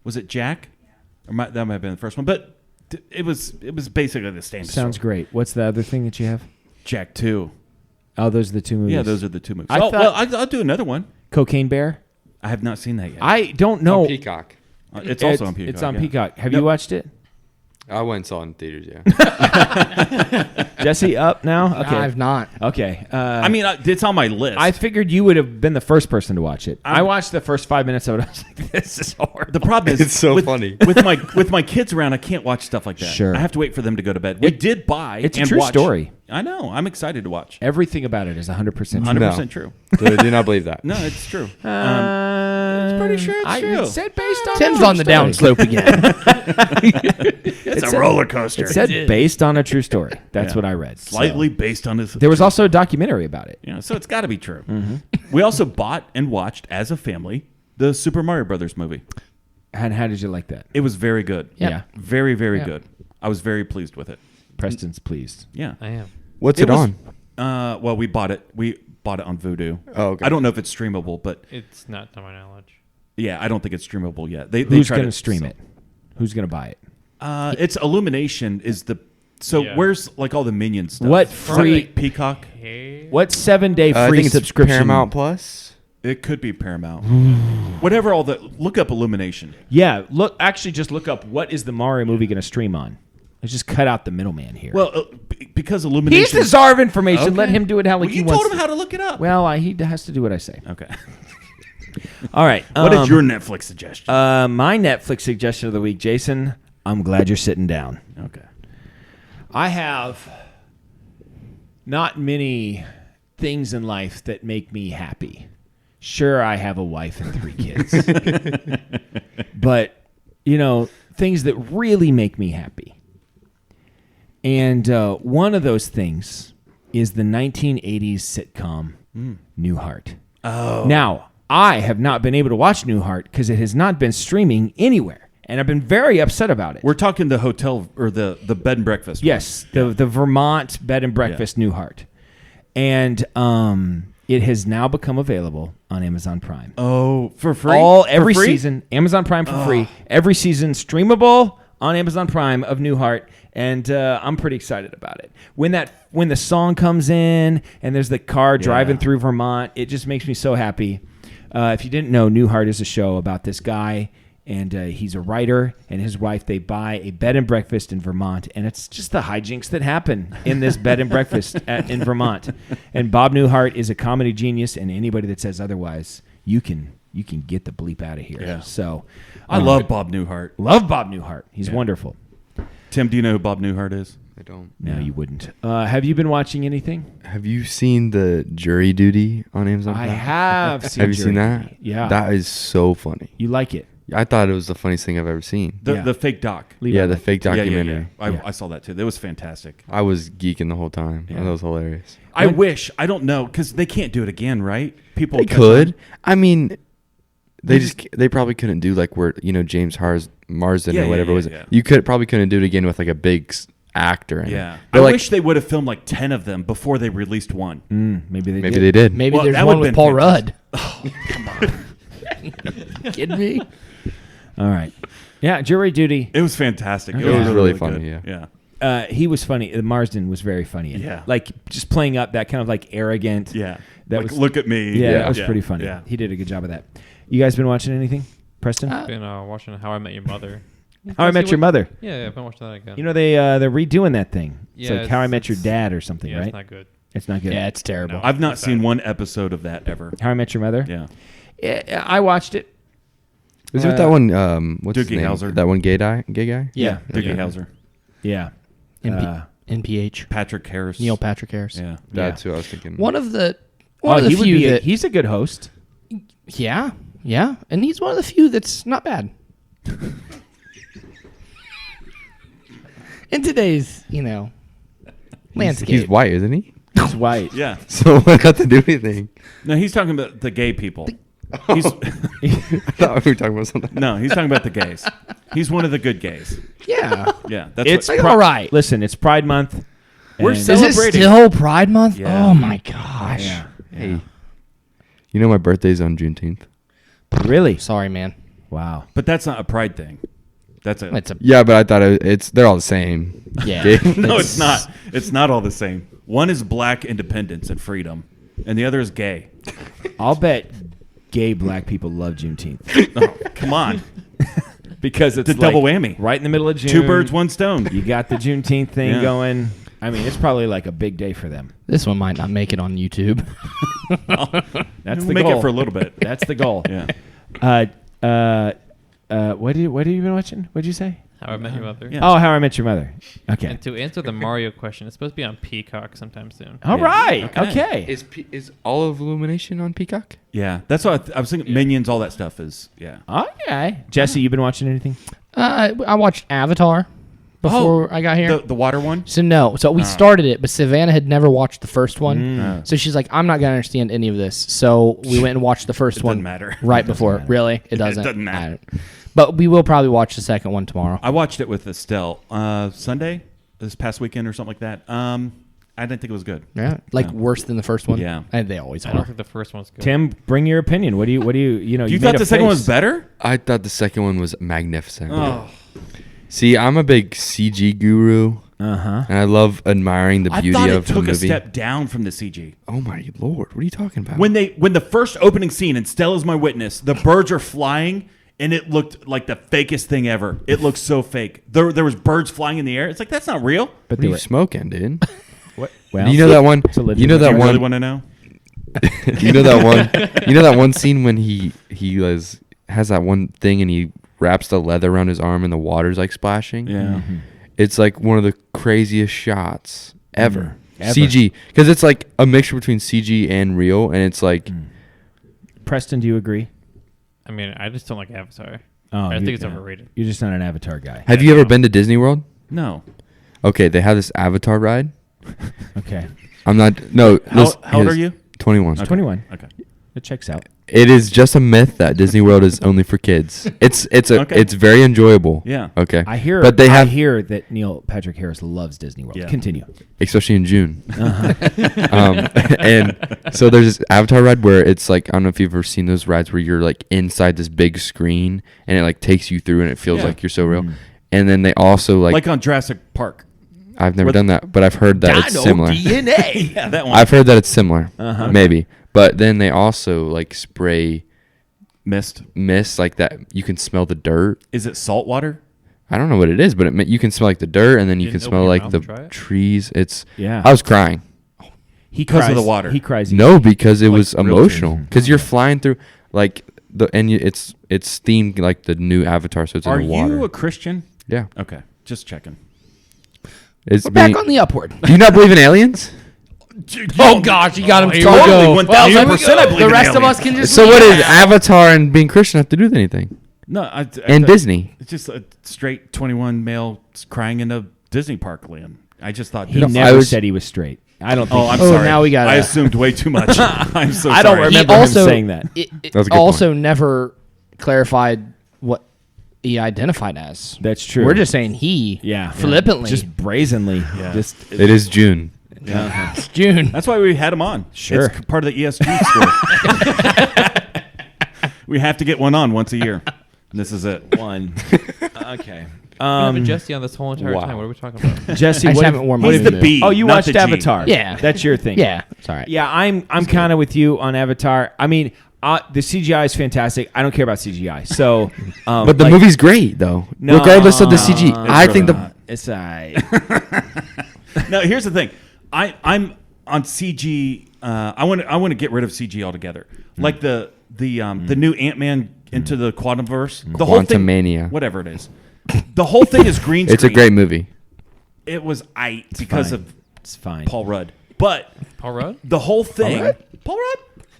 Was it Jack? Or that might have been the first one. But it was basically the same Sounds story. great. What's the other thing that you have? Jack 2. Oh, those are the 2 movies. Yeah, those are the 2 movies. I Oh, thought- well, I'll do another one. Cocaine Bear. I have not seen that yet. I don't know. On Peacock. It's also on Peacock. It's on yeah. Peacock. Have No. you watched it? I went and saw it in theaters, yeah. Jesse, up now? Okay. I've not. Okay. I mean, it's on my list. I figured you would have been the first person to watch it. I watched the first 5 minutes of it. I was like, this is horrible. the problem is It's so with, funny. with my kids around. I can't watch stuff like that. Sure. I have to wait for them to go to bed. We did buy. it's a and true watch. story. I know. I'm excited to watch. Everything about it is 100% true. 100% true. So I do not believe that. No, it's true. pretty sure it's true. It said based on. Tim's a true on the story. downslope again. It's a roller coaster. It said based on a true story. That's Yeah. what I read. So. Slightly based on his. There was also a documentary about it. Yeah, so it's got to be true. We also bought and watched as a family the Super Mario Brothers movie. And how did you like that? It was very good. Yeah. Very, very Yeah. good. I was very pleased with it. Preston's pleased. Yeah. I am. What's It it, was- on? Well, we bought it. We bought it on Vudu. Oh, okay. I don't know if it's streamable, but It's not to my knowledge. yeah, I don't think it's streamable yet. They Who's tried going to stream it? Who's going to buy it? It's Illumination is the. So Yeah. where's like all the Minion stuff? What Is that, free- like, Peacock? Hey. What 7-day I free think it's subscription? Paramount Plus. It could be Paramount. Whatever. All the look up Illumination. Yeah, just look up what is the Mario movie going to stream on. Let's just cut out the middleman here. Well, because Illumination. he's the czar of information. Okay. Let him do it how Well, he you wants. told him how to look it up. Well, he has to do what I say. Okay. All right. What is your Netflix suggestion? my Netflix suggestion of the week, Jason? I'm glad you're sitting down. Okay. I have not many things in life that make me happy. Sure, I have a wife and 3 kids. But, things that really make me happy. And one of those things is the 1980s sitcom Newhart. Oh. Now, I have not been able to watch Newhart because it has not been streaming anywhere. And I've been very upset about it. We're talking the hotel or the bed and breakfast. Yes, the Vermont bed and breakfast Newhart. And it has now become available on Amazon Prime. Oh, for free? Every For free? season, Amazon Prime for free. Every season streamable on Amazon Prime of Newhart, and I'm pretty excited about it. When the song comes in and there's the car driving through Vermont, it just makes me so happy. If you didn't know, Newhart is a show about this guy, and he's a writer, and his wife, they buy a bed and breakfast in Vermont, and it's just the hijinks that happen in this bed and breakfast in Vermont. And Bob Newhart is a comedy genius, and anybody that says otherwise, you can get the bleep out of here. Yeah. So I love Bob Newhart. love Bob Newhart. He's wonderful. Tim, do you know who Bob Newhart is? I don't. No, you wouldn't. Have you been watching anything? Have you seen the Jury Duty on Amazon I Prime? have seen Have you seen Jury that? Duty. Yeah. That is so funny. You like it. I thought it was the funniest thing I've ever seen. The fake doc. Levi Yeah, the liked fake Yeah, documentary. Yeah. I saw that too. That was fantastic. I was geeking the whole time. Yeah. That was hilarious. I wish. I don't know because they can't do it again, right? People They could. I mean, they probably couldn't do like where James Marsden Yeah, or whatever yeah, was. yeah. You probably couldn't do it again with like a big actor. In Yeah. it. I But, like, wish they would have filmed like 10 of them before they released one. Maybe they maybe did. they did. Maybe Well, there's that one would've with been Paul fantastic. Rudd. Kidding me? All right. Yeah, Jury Duty. It was fantastic. It was really funny, good. yeah. Yeah. He was funny. Marsden was very funny. In it. Yeah. Like just playing up that kind of like arrogant. Yeah. That Like, was look at me. Yeah, that was pretty funny. Yeah. He did a good job of that. You guys been watching anything, Preston? I've been watching How I Met Your Mother. How I Met Your Mother. Yeah, I've been watching that again. You know they're redoing that thing. It's Yeah, like How I Met Your it's- Dad or something, yeah, right? it's not good. It's not good. Yeah, it's terrible. No. I've not It's seen bad. one episode of that ever. How I Met Your Mother. Yeah. Yeah, I watched it. Was it with that one? What's his Doogie name? Howser. That one gay guy? Yeah. Doogie Howser. Yeah. NPH. Patrick Harris. Neil Patrick Harris. Yeah. That's who I was thinking. One of the he would few be. that He's a good host. yeah, and he's one of the few that's not bad. In today's landscape. He's white, isn't he? He's white. Yeah. So what got to do anything? No, he's talking about the gay people. He's, I thought we were talking about something. no, he's talking about the gays. He's one of the good gays. Yeah. Yeah. That's It's what, all right. Listen, it's Pride Month. We're and- Is it celebrating. still Pride Month? Yeah. Oh my gosh. Yeah. Hey, you know my birthday's on Juneteenth. Really? Sorry, man. Wow. But that's not a pride thing. That's a It's a Yeah, but I thought they're all the same. yeah. Gay. No, it's not. It's not all the same. One is black independence and freedom, and the other is gay. I'll bet gay black people love Juneteenth Oh, come on. because it's The double whammy. right in the middle of June. Two birds, one stone. You got the Juneteenth thing Yeah. going. I mean, it's probably like a big day for them. This one might not make it on YouTube. That's We'll the make goal. it for a little bit. That's the goal. Yeah. What have you been watching? What'd you say? How I Met Your Mother. Yeah. Oh, How I Met Your Mother. Okay. And to answer the Mario question, it's supposed to be on Peacock sometime soon. All right. Okay. Okay. Is all of Illumination on Peacock? Yeah, that's what I was thinking. Minions, all that stuff is. Yeah. Okay. Jesse, you been watching anything? I watched Avatar before I got here. The water one. So no, so we started it, but Savannah had never watched the first one. Mm. So she's like, I'm not gonna understand any of this. So we went and watched the first one. Doesn't matter. Right before. Really, it doesn't. doesn't matter. But we will probably watch the second one tomorrow. I watched it with Estelle Sunday, this past weekend or something like that. I didn't think it was good. Yeah, like worse than the first one. Yeah. and they always I don't are. think the first one's good. Tim, bring your opinion. What do you know? You made thought a the second one face. was better? I thought the second one was magnificent. Oh, See, I'm a big CG guru, Uh-huh. and I love admiring the I beauty thought it of the took a movie. step down from the CG. Oh my lord, what are you talking about? When the first opening scene, and Stella's my witness, the birds are flying, and it looked like the fakest thing ever. It looked so fake. There was birds flying in the air. It's like, that's not real. But what they are you were smoking, dude? what? Well, You know that one? it's a legit You know that You one? really want to know? You know that one? You know that one scene when he has that one thing and he wraps the leather around his arm and the water's like splashing. Yeah. It's like one of the craziest shots ever. Ever. CG, because it's like a mixture between CG and real, and it's like Preston, do you agree? I mean, I just don't like Avatar. Oh, I you- think it's yeah. overrated. You're just not an Avatar guy. Have you ever been to Disney World? No. Okay, they have this Avatar ride. Okay. I'm not. No. How old are you? 21. 21. Okay. It checks out. It is just a myth that Disney World is only for kids. It's Okay. it's very enjoyable. Yeah. Okay. I hear. But they I have, hear that Neil Patrick Harris loves Disney World. Yeah. Continue. especially in June. And so there's this Avatar ride where it's like, I don't know if you've ever seen those rides where you're like inside this big screen and it like takes you through and it feels Yeah. like you're so real. And then they also Like on Jurassic Park. I've never with- done that, but I've heard that it's similar. DNA. Yeah, that one. I've heard that it's similar, maybe. But then they also like spray Missed. mist like that. You can smell the dirt. Is it salt water? I don't know what it is, but you can smell like the dirt, and then you You can didn't smell open your like mouth the and try it? trees. It's Yeah. I was crying. He Because of cries, the water. He cries. No, because it Like was real emotional. tears. Because you're flying through like it's themed like the new Avatar, so it's Are in the water. you a Christian? Yeah, Okay. Just checking. it's We're back on the upward. Do you not believe in aliens? Oh gosh, you got him he started. totally went Well, 1000% I believe the in rest of aliens. us can just. So what leave. does Avatar and being Christian have to do with anything? No, And Disney. It's just a straight 21 male crying in a Disney park land. I just thought. He No, never I was- said he was straight. I don't think. Oh, I'm Oh, sorry. now we gotta- I assumed way too much. I'm so I don't sorry. remember him saying that. It That's a good also never clarified what he identified as. That's true. We're just saying he. yeah, Flippantly. just brazenly. Yeah. Just It is June. Yeah. It's June. That's why we had him on. Sure. It's part of the ESG score. We have to get one on once a year. And this is it. one. Okay. We've been Jesse on this whole entire wow. time. What are we talking about? Jesse, I just what haven't worn my He's new the moon. B. Oh, you not watched the G. Avatar. Yeah. That's your thing. Yeah, it's all right. Yeah, I'm kind of with you on Avatar. I mean, the CGI is fantastic. I don't care about CGI. So, But the like, movie's great though. No, Regardless of the CG. it's I think really not. It's No, here's the thing. I'm on CG. I want to get rid of CG altogether. Like the new Ant-Man into the Quantumverse. The whole thing, Quantumania. whatever it is. The whole thing is green screen. It's a great movie. It was because fine. of It's fine. Paul Rudd. But Paul Rudd? the whole thing, Rudd? Paul Rudd.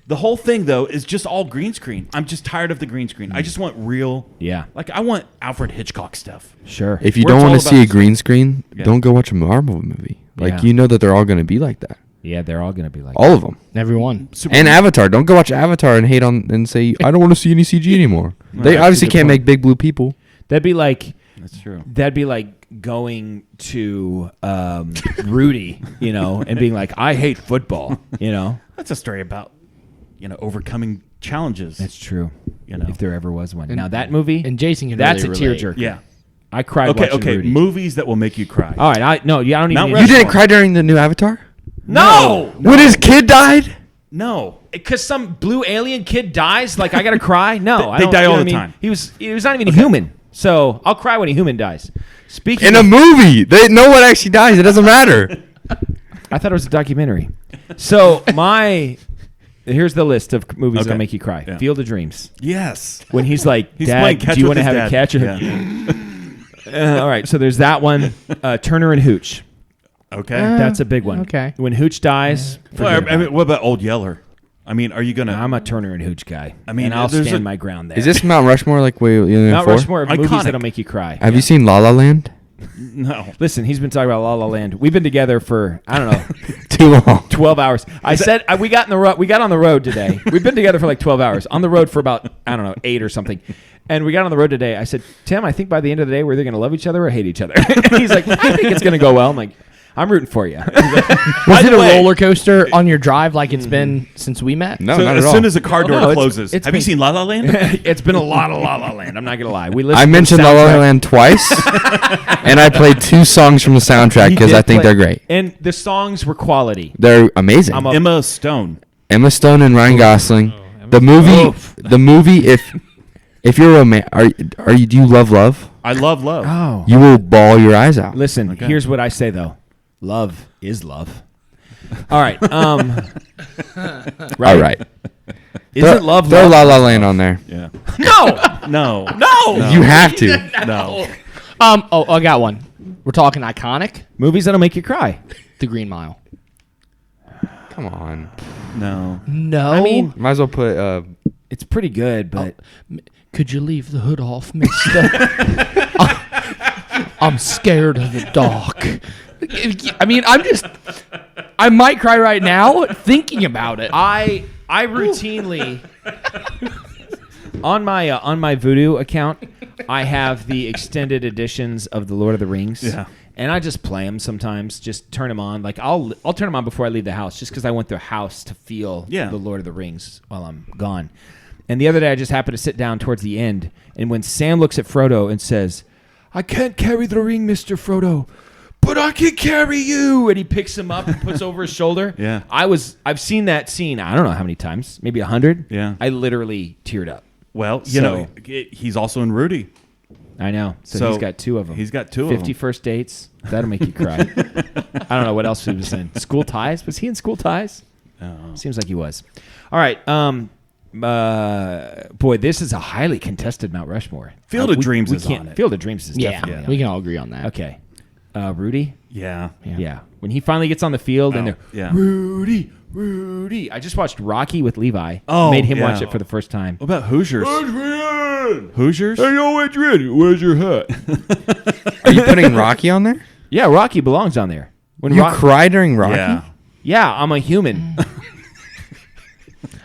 The whole thing though is just all green screen. I'm just tired of the green screen. I just want real. Yeah. Like I want Alfred Hitchcock stuff. Sure. If you Where don't it's want to all see a about- green screen, Yeah. don't go watch a Marvel movie. Like Yeah. you know that they're all going to be like that. Yeah, they're all gonna be like All of them. Everyone. And Avatar. Don't go watch Avatar and hate on and say I don't want to see any CG anymore. They that's a obviously good can't point. make big blue people. That'd be like That's true. going to Rudy, and being like, I hate football. That's a story about overcoming challenges. That's true. You know. If there ever was one. Now that movie, And Jason can that's really a relate. tearjerker. Yeah. I cried Okay. watching Okay. Rudy. Movies that will make you cry. All right. I don't even. Not need- You Rushmore. didn't cry during the new Avatar? No, When his kid died? No. because some blue alien kid dies. Like I gotta cry. No, I They don't- die you know all what the I mean? time. He was not even a human. So I'll cry when a human dies. Speaking In a of, movie. No one actually dies. It doesn't matter. I thought it was a documentary. So my Here's the list of movies that'll Okay. make you cry. Yeah. Field of Dreams. Yes. When he's like, He's Dad, playing catch do you with want to his have a dad. catch? Yeah. All right, so there's that one. Turner and Hooch. Okay. That's a big one. okay. When Hooch dies, Well, forget I mean, about what about Old Yeller? I mean, are you gonna? it. I'm a Turner and Hooch guy. I mean, and I'll there's stand a- my ground there. Is this Mount Rushmore like way Mount Rushmore of movies Iconic. that'll make you cry? Have you seen La La Land? No. Listen, he's been talking about La La Land. We've been together for I don't know Too long. 12 hours. We got on the road today. We've been together for like 12 hours. On the road for about I don't know 8 or something. And we got on the road today. I said, Tim, I think by the end of the day we're either going to love each other or hate each other. He's like, I think it's going to go well. I'm like, I'm rooting for you. Was it a roller coaster on your drive like it's been since we met? No, So not as at all. soon as the car door No, closes, it's have you been- seen La La Land? It's been a lot of La La Land. I'm not going to lie. We I listened to the mentioned La La soundtrack. Land twice, and I played 2 songs from the soundtrack He because did I think play- they're great. And the songs were quality. They're amazing. I'm a- Emma Stone. Emma Stone and Ryan Gosling. Emma The movie, Oof. the movie. If you're a man, are you? Do you love love? I love love. Oh. You will bawl your eyes out. Listen, Okay. here's what I say though. Love is love. All right. All right. Isn't love Throw love? La La Land on there. Yeah. No. No. No. You have to. No. Oh, I got one. We're talking iconic. Movies that'll make you cry. The Green Mile. Come on. No. No. I mean, Might as well put. it's pretty good, but could you leave the hood off, mister? I'm scared of the dark. I mean, I might cry right now thinking about it. I routinely on my Voodoo account, I have the extended editions of the Lord of the Rings. Yeah. And I just play them sometimes, just turn them on. Like I'll turn them on before I leave the house, just because I want the house to feel the Lord of the Rings while I'm gone. And the other day, I just happened to sit down towards the end, and when Sam looks at Frodo and says, "I can't carry the ring, Mr. Frodo, but I can carry you," and he picks him up and puts over his shoulder. Yeah. I've seen that scene. I don't know how many times, maybe 100. Yeah. I literally teared up. Well, you know, he's also in Rudy. I know. So he's got 2 of them. He's got 2 of 50 them. First Dates. That'll make you cry. I don't know what else he was in. School Ties? Was he in School Ties? Oh. Seems like he was. All right. Boy, this is a highly contested Mount Rushmore. Field of Dreams is can't- on it. Field of Dreams is Yeah, definitely we on can all agree on that. it. Okay. Rudy? Yeah. Yeah. When he finally gets on the field and Oh, they're, yeah. Rudy. I just watched Rocky with Levi. Oh, Made him yeah. watch it for the first time. What about Hoosiers? Adrian! Hoosiers? Hey, yo, Adrian, where's your hat? Are you putting Rocky on there? Yeah, Rocky belongs on there. When You cry during Rocky? Yeah. Yeah, I'm a human.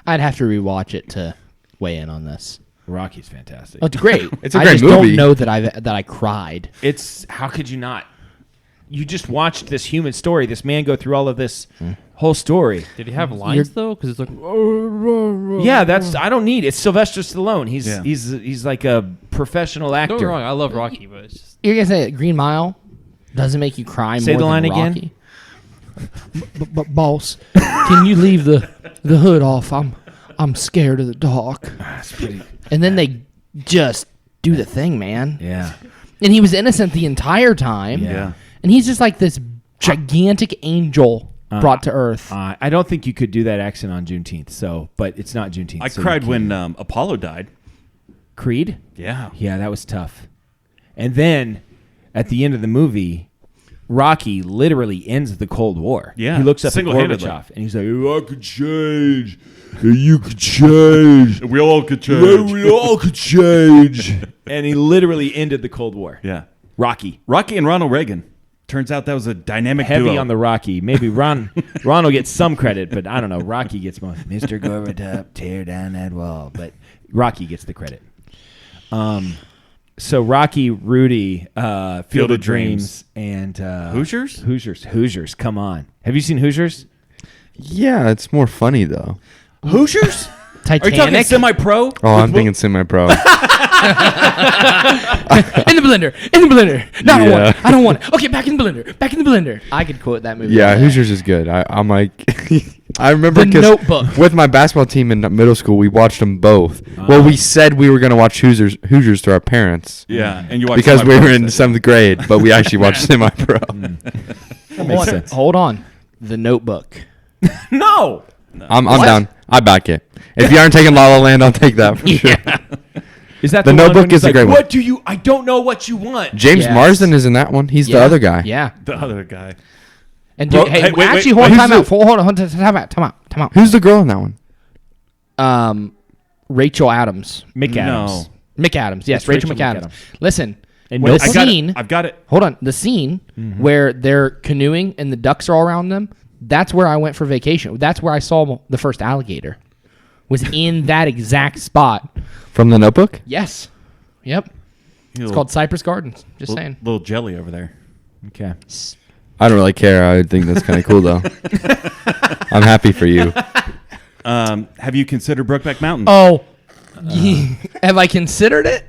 I'd have to rewatch it to weigh in on this. Rocky's fantastic. Oh, it's great. It's a I great just movie. don't know that I cried. It's how could you not? You just watched this human story, this man go through all of this whole story. Did he have lines though? Because it's like, Yeah, that's I don't need. It's Sylvester Stallone. Yeah. He's like a professional don't get me actor. wrong, I love Rocky, but it's just You're gonna say Green Mile doesn't make you cry Say more the line than again. Rocky? Boss, can you leave the hood off? I'm scared of the dark. That's pretty. And then they just do the thing, man. Yeah. And he was innocent the entire time. Yeah. And he's just like this gigantic angel brought to Earth. I don't think you could do that accent on Juneteenth. So, but it's not Juneteenth. I so cried you when can't. Apollo died. Creed. Yeah. Yeah, that was tough. And then at the end of the movie, Rocky literally ends the Cold War. Yeah, He looks up at single-handedly. Gorbachev and he's like, "I could change. You could change. We all could We all could change." And he literally ended the Cold War. Yeah. Rocky. Rocky and Ronald Reagan. Turns out that was a dynamic Heavy duo. on the Rocky. Maybe Ron will get some credit, but I don't know. Rocky gets most. Mr. Gorbachev, tear down that wall. But Rocky gets the credit. So Rocky, Rudy, Field of Dreams, and Hoosiers? Hoosiers. Come on. Have you seen Hoosiers? Yeah, it's more funny though. Hoosiers? Are you talking Titanic semi-pro? Oh, I'm thinking semi-pro. in the blender. No, Yeah. I don't want it. Okay, back in the blender. I could quote that movie. Yeah, all day. Hoosiers is good. I'm like, I remember The 'cause Notebook. with my basketball team in middle school, we watched them both. Well, we said we were going to watch Hoosiers to our parents Yeah, and you watched because we semi-pro were in instead. 7th grade, but we actually watched semi-pro. That makes sense. Hold on. The Notebook. No. I'm I back it. If you aren't taking La La Land, I'll take that for sure. Is that The one Notebook when he's is a great one. What do you? I don't know what you want. James Yes. Marsden is in that one. He's the other guy. Yeah. The other guy. And dude, Bro, hey, hey, wait, actually, wait, hold wait, time who's out. Hold on, time out. Who's the girl in that one? Rachel Adams. Mick No. Adams. Mick Adams. Yes, It's Rachel Rachel McAdams. McAdams. Listen, And the no- I got scene. it. I've got it. Hold on. The scene where they're canoeing and the ducks are all around them. That's where I went for vacation. That's where I saw the first alligator. Was in that exact spot. From The Notebook? Yes. Yep. It's Little- called Cypress Gardens. Just little, saying. little jelly over there. Okay. I don't really care. I think that's kind of cool, though. I'm happy for you. Have you considered Brokeback Mountain? Oh, have I considered it?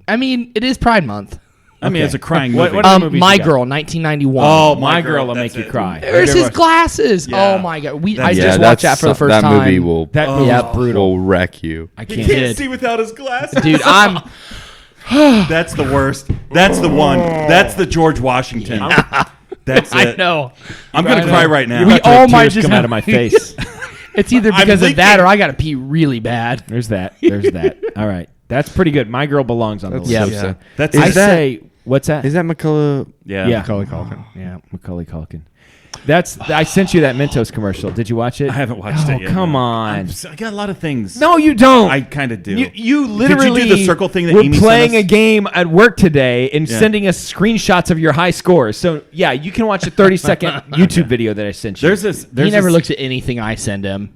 I mean, it is Pride Month. I mean, it's a crying What- movie. what are the movies My you got? Girl, 1991. Oh, My girl will that's make you it. cry. There's his glasses. Yeah. Oh my god, I That's- just watched that for the first that time. movie will That movie's Yep. brutal. will wreck you. I He can't. can't Dude. see without his glasses. Dude, I'm. That's the worst. That's the one. That's the George Washington. That's it. I know. I'm gonna cry right now. You're We about to have all might tears just come have- out of my face. It's either I'm because of that leaking. or I got to pee really bad. There's that. There's that. All right. That's pretty good. My girl belongs on the That's list. so Yeah. sad. That's I Is that- say, what's that? Is that McCullough? yeah. Yeah. Macaulay Culkin. Yeah. Macaulay Culkin. I sent you that Mentos commercial. Did you watch it? I haven't watched it yet. Come no. on. I got a lot of things. No, you don't. I kind of do. You literally Did you do the circle thing that were Amy sent playing us? a game at work today and Yeah. sending us screenshots of your high scores. So yeah, you can watch a 30-second YouTube video that I sent you. There's this. He never looks at anything I send him.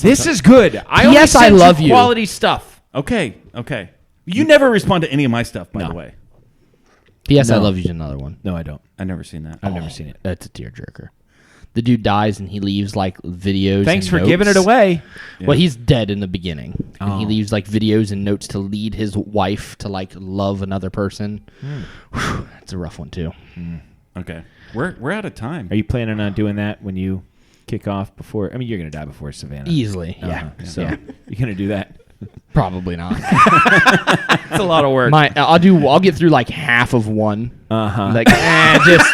This is good. Yes, I love you. Quality stuff. Okay. Okay. You never respond to any of my stuff, by No. the way. P.S. I No. love you's another one. No, I don't. I've never seen that. I've never seen it. That's a tearjerker. The dude dies and he leaves like videos. Thanks and for giving it notes. away. Well, he's dead in the beginning, and he Oh. leaves like videos and notes to lead his wife to like love another person. Whew, that's a rough one too. Okay. We're out of time. Are you planning on doing that when you kick off before? I mean, you're going to die before Savannah. Easily, Uh-huh. yeah. So Yeah. you're going to do that? Probably not. It's a lot of work. I'll get through like half of one. Uh-huh. Like just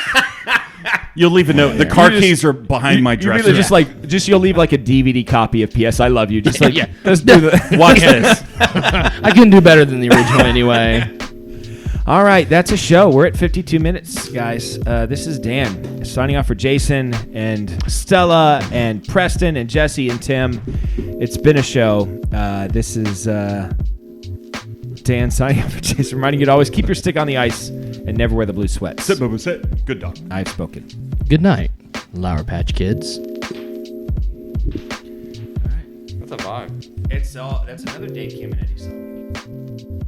You'll leave a note. The car You just- keys are behind my You dresser. really just you'll leave like a DVD copy of P.S. I Love You. Just like Yeah. let's do the. Watch this. I couldn't do better than the original anyway. All right, that's a show. We're at 52 minutes, guys. This is Dan signing off for Jason and Stella and Preston and Jesse and Tim. It's been a show. This is Dan signing off for Jason, reminding you to always keep your stick on the ice and never wear the blue sweats. Sit, Bubba, sit. Good dog. I've spoken. Good night, Lauer Patch Kids. That's a vibe. That's another Dave Kim and Eddie song.